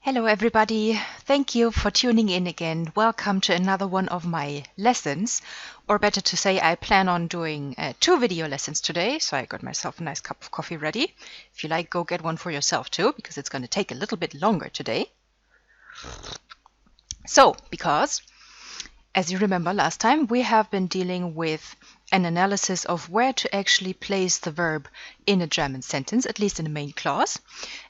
Hello everybody, thank you for tuning in again. Welcome to another one of my lessons, or better to say I plan on doing 2 video lessons today, so I got myself a nice cup of coffee ready. If you like, go get one for yourself too, because it's going to take a little bit longer today. So, because, as you remember last time, we have been dealing with an analysis of where to actually place the verb in a German sentence, at least in the main clause.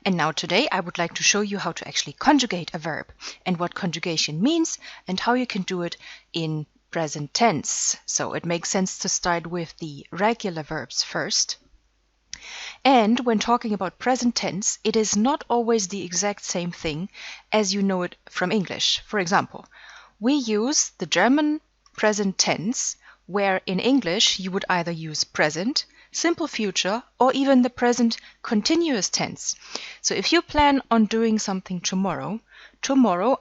And now today I would like to show you how to actually conjugate a verb and what conjugation means and how you can do it in present tense. So it makes sense to start with the regular verbs first. And when talking about present tense, it is not always the exact same thing as you know it from English. For example, we use the German present tense, where in English you would either use present, simple future, or even the present continuous tense. So if you plan on doing something tomorrow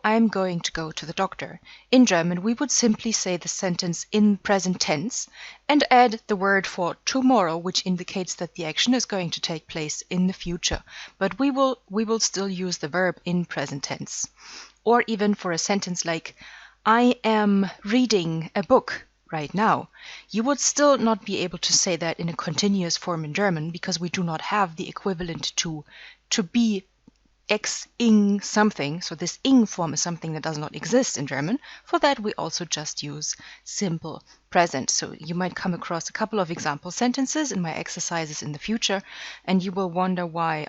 I'm going to go to the doctor. In German, we would simply say the sentence in present tense and add the word for tomorrow, which indicates that the action is going to take place in the future. But we will still use the verb in present tense. Or even for a sentence like, I am reading a book right now, you would still not be able to say that in a continuous form in German because we do not have the equivalent to be x-ing something. So this ing form is something that does not exist in German. For that, we also just use simple present. So you might come across a couple of example sentences in my exercises in the future, and you will wonder why,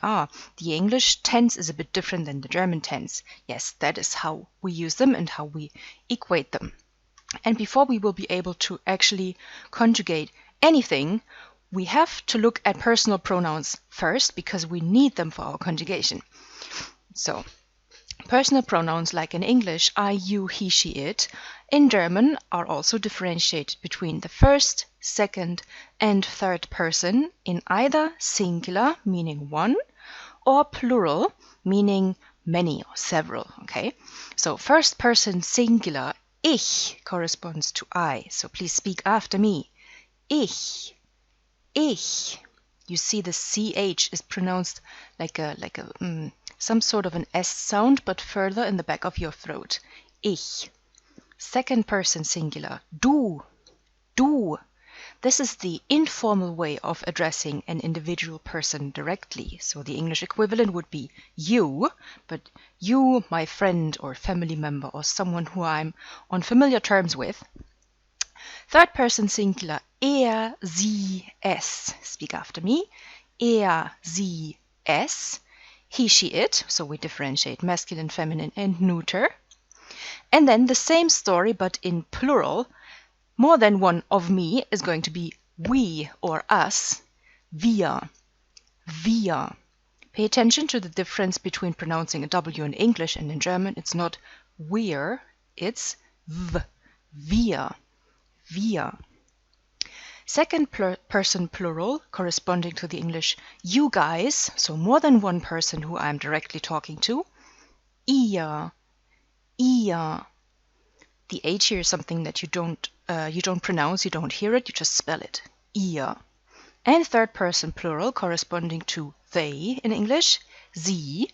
the English tense is a bit different than the German tense. Yes, that is how we use them and how we equate them. And before we will be able to actually conjugate anything, we have to look at personal pronouns first because we need them for our conjugation. So, personal pronouns like in English, I, you, he, she, it, in German are also differentiated between the first, second, and third person in either singular, meaning one, or plural, meaning many or several, okay? So, first person singular, ich, corresponds to I, so please speak after me. Ich. You see the CH is pronounced like some sort of an S sound, but further in the back of your throat. Ich. Second person singular, du. This is the informal way of addressing an individual person directly. So the English equivalent would be you, but you, my friend or family member or someone who I'm on familiar terms with. Third person singular, er, sie, es. Speak after me. Er, sie, es. He, she, it. So we differentiate masculine, feminine, and neuter. And then the same story, but in plural. More than one of me is going to be we or us. Wir. Pay attention to the difference between pronouncing a W in English and in German. It's not wir, it's v. Wir. Second person plural, corresponding to the English you guys, so more than one person who I'm directly talking to. Ihr. The H here is something that you don't pronounce, you don't hear it, you just spell it. Ihr. And third person plural, corresponding to they in English. Sie.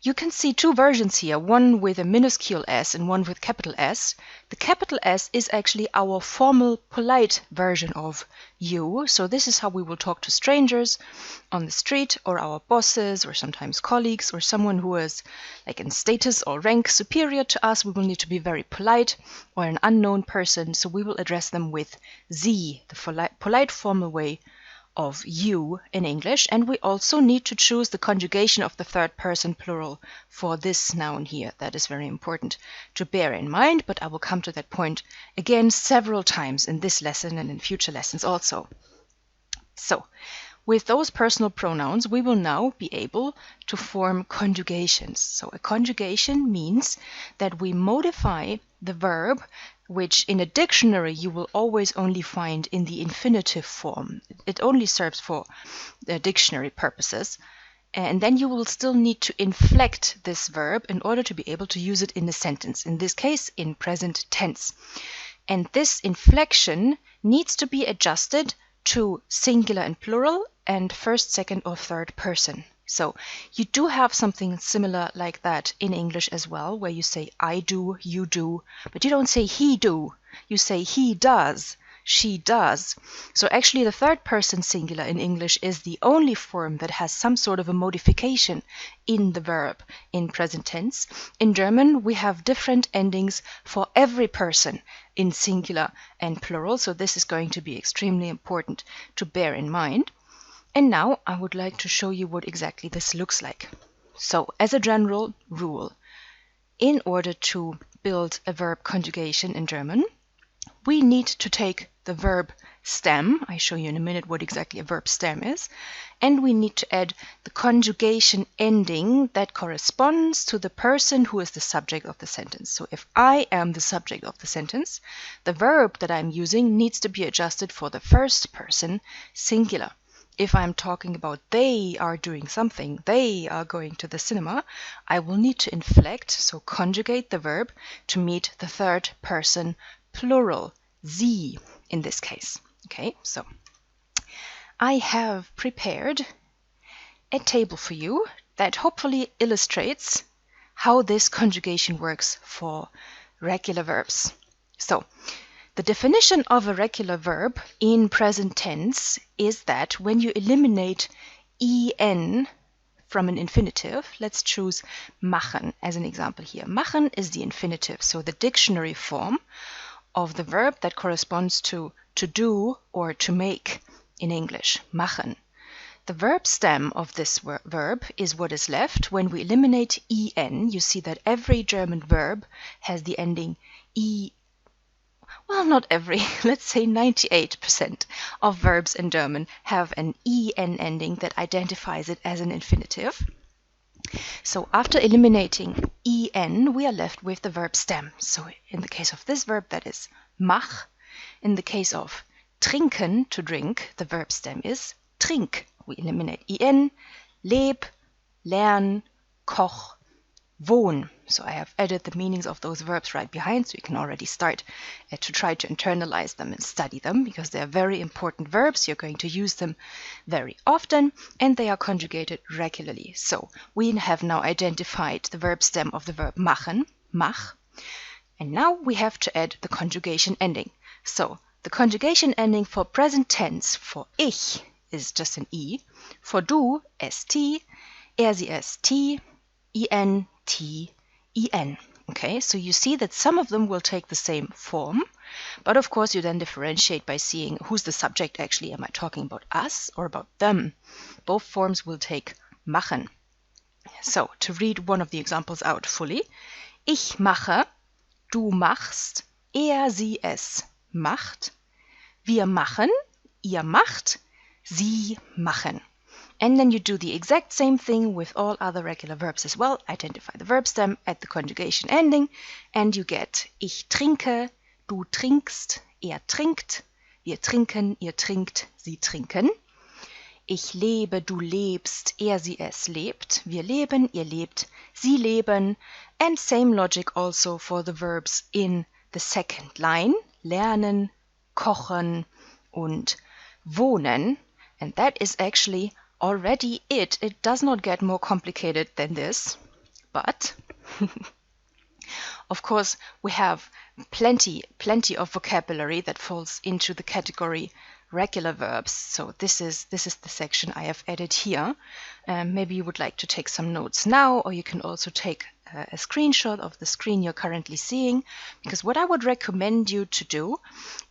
You can see two versions here, one with a minuscule s and one with capital S. The capital S is actually our formal, polite version of you. So this is how we will talk to strangers on the street, or our bosses, or sometimes colleagues, or someone who is like in status or rank superior to us. We will need to be very polite, or an unknown person. So we will address them with Sie, the polite formal way of you in English, and we also need to choose the conjugation of the third person plural for this noun here. That is very important to bear in mind, but I will come to that point again several times in this lesson and in future lessons also. So, with those personal pronouns, we will now be able to form conjugations. So a conjugation means that we modify the verb, which in a dictionary you will always only find in the infinitive form. It only serves for dictionary purposes. And then you will still need to inflect this verb in order to be able to use it in a sentence, in this case in present tense. And this inflection needs to be adjusted to singular and plural and first, second, or third person. So you do have something similar like that in English as well, where you say I do, you do, but you don't say he do. You say he does, she does. So actually the third person singular in English is the only form that has some sort of a modification in the verb in present tense. In German, we have different endings for every person in singular and plural, so this is going to be extremely important to bear in mind. And now I would like to show you what exactly this looks like. So, as a general rule, in order to build a verb conjugation in German, we need to take the verb stem. I show you in a minute what exactly a verb stem is. And we need to add the conjugation ending that corresponds to the person who is the subject of the sentence. So if I am the subject of the sentence, the verb that I'm using needs to be adjusted for the first person singular. If I'm talking about they are doing something, they are going to the cinema, I will need to inflect, so conjugate the verb to meet the third person plural, sie in this case. Okay, so I have prepared a table for you that hopefully illustrates how this conjugation works for regular verbs. So, the definition of a regular verb in present tense is that when you eliminate en from an infinitive, let's choose machen as an example here. Machen is the infinitive, so the dictionary form of the verb that corresponds to do or to make in English, machen. The verb stem of this verb is what is left when we eliminate en. You see that every German verb has the ending e. Well, not every, let's say 98% of verbs in German have an en ending that identifies it as an infinitive. So after eliminating en, we are left with the verb stem. So in the case of this verb, that is mach. In the case of trinken, to drink, the verb stem is trink. We eliminate en, leb, lern, koch, wohn. So I have added the meanings of those verbs right behind, so you can already start to try to internalize them and study them, because they are very important verbs. You're going to use them very often, and they are conjugated regularly. So we have now identified the verb stem of the verb machen, mach, and now we have to add the conjugation ending. So the conjugation ending for present tense for ich is just an I, for du, st, sie, st, en, t, en. Okay, so you see that some of them will take the same form, but of course you then differentiate by seeing who's the subject actually. Am I talking about us or about them? Both forms will take machen. So, to read one of the examples out fully. Ich mache, du machst, sie, es macht. Wir machen, ihr macht, sie machen. And then you do the exact same thing with all other regular verbs as well. Identify the verb stem, add the conjugation ending, and you get ich trinke, du trinkst, trinkt, wir trinken, ihr trinkt, sie trinken. Ich lebe, du lebst, sie, es lebt, wir leben, ihr lebt, sie leben. And same logic also for the verbs in the second line, lernen, kochen und wohnen. And that is actually already it. It does not get more complicated than this, but of course we have plenty of vocabulary that falls into the category regular verbs. So this is the section I have added here. Maybe you would like to take some notes now, or you can also take a screenshot of the screen you're currently seeing, because what I would recommend you to do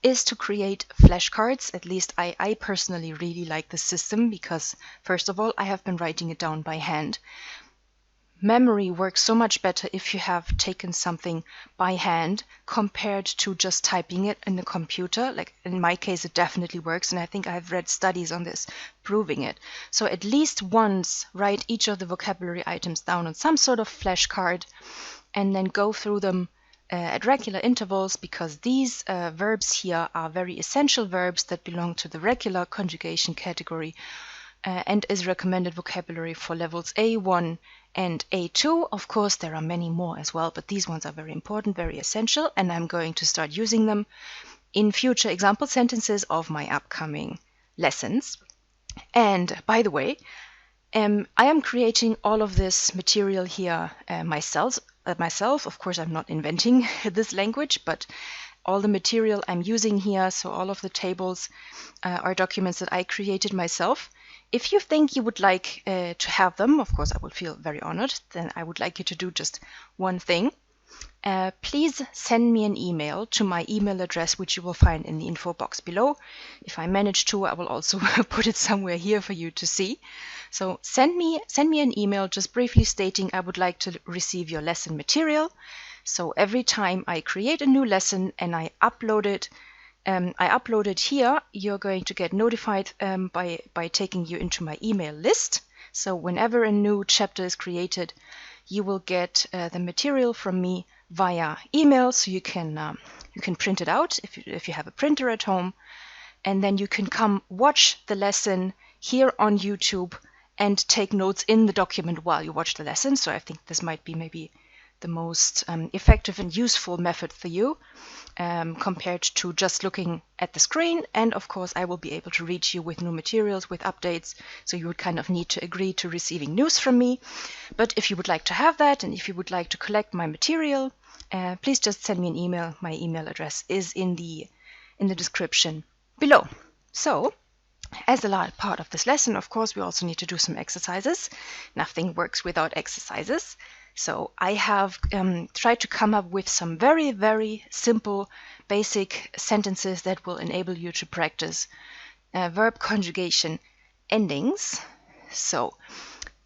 is to create flashcards. At least I personally really like this system, because first of all, I have been writing it down by hand. Memory works so much better if you have taken something by hand compared to just typing it in the computer. Like in my case, it definitely works, and I think I've read studies on this proving it. So at least once write each of the vocabulary items down on some sort of flashcard and then go through them at regular intervals, because these verbs here are very essential verbs that belong to the regular conjugation category and is recommended vocabulary for levels A1 and A2. Of course, there are many more as well, but these ones are very important, very essential, and I'm going to start using them in future example sentences of my upcoming lessons. And by the way, I am creating all of this material here myself. Of course, I'm not inventing this language, but all the material I'm using here, so all of the tables are documents that I created myself. If you think you would like to have them, of course, I would feel very honored. Then I would like you to do just one thing. Please send me an email to my email address, which you will find in the info box below. If I manage to, I will also put it somewhere here for you to see. So send me an email just briefly stating I would like to receive your lesson material. So every time I create a new lesson and I upload it here, you're going to get notified by taking you into my email list. So whenever a new chapter is created, you will get the material from me via email, so you can print it out if you have a printer at home, and then you can come watch the lesson here on YouTube and take notes in the document while you watch the lesson. So I think this might be maybe the most effective and useful method for you compared to just looking at the screen. And of course, I will be able to reach you with new materials, with updates. So you would kind of need to agree to receiving news from me. But if you would like to have that, and if you would like to collect my material, please just send me an email. My email address is in the description below. So, as a large part of this lesson, of course, we also need to do some exercises. Nothing works without exercises. So I have tried to come up with some very, very simple, basic sentences that will enable you to practice verb conjugation endings. So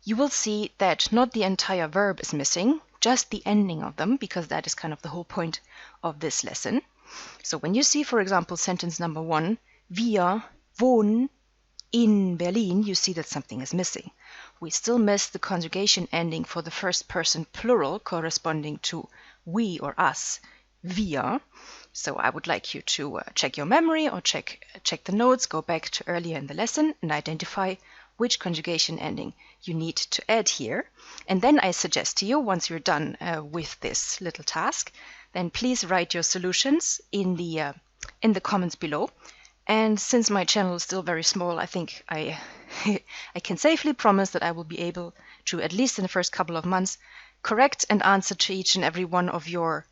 you will see that not the entire verb is missing, just the ending of them, because that is kind of the whole point of this lesson. So when you see, for example, sentence number 1, wir wohnen in Berlin, you see that something is missing. We still miss the conjugation ending for the first person plural corresponding to we or us, wir. So I would like you to check your memory or check the notes, go back to earlier in the lesson and identify which conjugation ending you need to add here. And then I suggest to you, once you're done with this little task, then please write your solutions in the comments below. And since my channel is still very small, I think I can safely promise that I will be able to, at least in the first couple of months, correct and answer to each and every one of your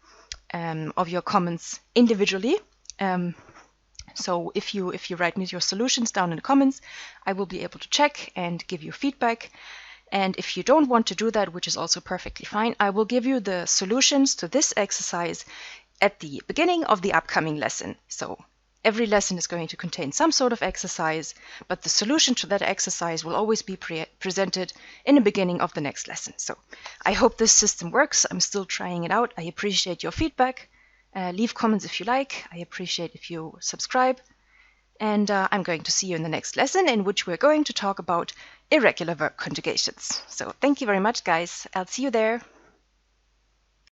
comments individually. So if you write me your solutions down in the comments, I will be able to check and give you feedback. And if you don't want to do that, which is also perfectly fine, I will give you the solutions to this exercise at the beginning of the upcoming lesson. So every lesson is going to contain some sort of exercise, but the solution to that exercise will always be presented in the beginning of the next lesson. So I hope this system works. I'm still trying it out. I appreciate your feedback. Leave comments if you like. I appreciate if you subscribe. And I'm going to see you in the next lesson, in which we're going to talk about irregular verb conjugations. So thank you very much, guys. I'll see you there.